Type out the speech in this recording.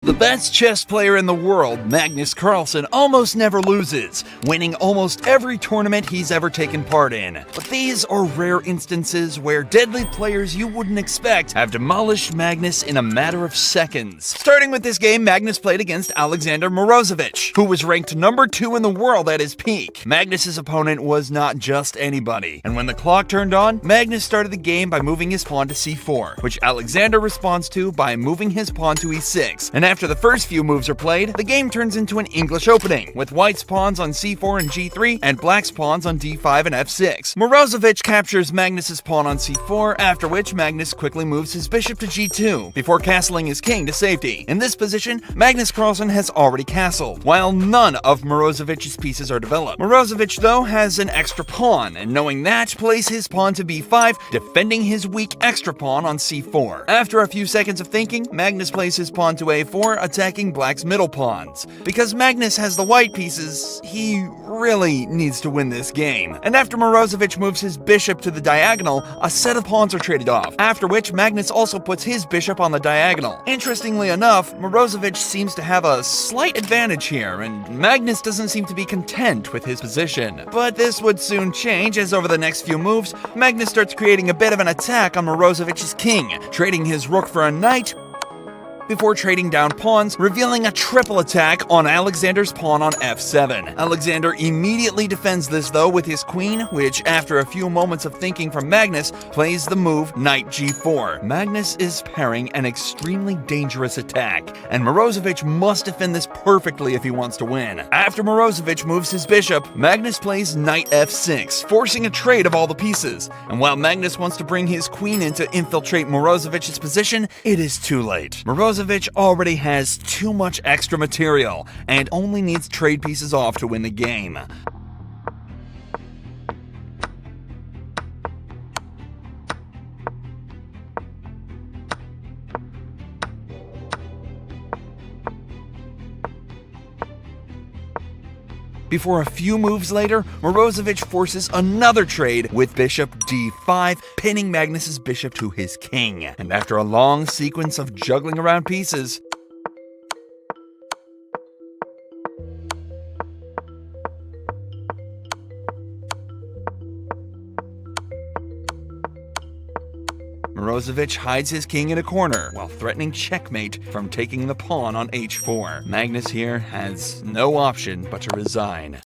The best chess player in the world, Magnus Carlsen, almost never loses, winning almost every tournament he's ever taken part in. But these are rare instances where deadly players you wouldn't expect have demolished Magnus in a matter of seconds. Starting with this game, Magnus played against Alexander Morozovich, who was ranked number 2 in the world at his peak. Magnus's opponent was not just anybody, and when the clock turned on, Magnus started the game by moving his pawn to c4, which Alexander responds to by moving his pawn to e6, and after the first few moves are played, the game turns into an English opening, with white's pawns on c4 and g3, and black's pawns on d5 and f6. Morozovich captures Magnus's pawn on c4, after which Magnus quickly moves his bishop to g2, before castling his king to safety. In this position, Magnus Carlsen has already castled, while none of Morozovich's pieces are developed. Morozovich, though, has an extra pawn, and knowing that, plays his pawn to b5, defending his weak extra pawn on c4. After a few seconds of thinking, Magnus plays his pawn to a4, attacking black's middle pawns. Because Magnus has the white pieces, he really needs to win this game. And after Morozovich moves his bishop to the diagonal, a set of pawns are traded off, after which Magnus also puts his bishop on the diagonal. Interestingly enough, Morozovich seems to have a slight advantage here, and Magnus doesn't seem to be content with his position. But this would soon change, as over the next few moves, Magnus starts creating a bit of an attack on Morozovich's king, trading his rook for a knight, before trading down pawns, revealing a triple attack on Alexander's pawn on f7. Alexander immediately defends this though with his queen, which after a few moments of thinking from Magnus, plays the move knight g4. Magnus is pairing an extremely dangerous attack, and Morozovich must defend this perfectly if he wants to win. After Morozovich moves his bishop, Magnus plays knight f6, forcing a trade of all the pieces. And while Magnus wants to bring his queen in to infiltrate Morozovich's position, it is too late. Morozovich already has too much extra material, and only needs trade pieces off to win the game. Before a few moves later, Morozovich forces another trade with bishop d5, pinning Magnus's bishop to his king. And after a long sequence of juggling around pieces, Morozovich hides his king in a corner while threatening checkmate from taking the pawn on h4. Magnus here has no option but to resign.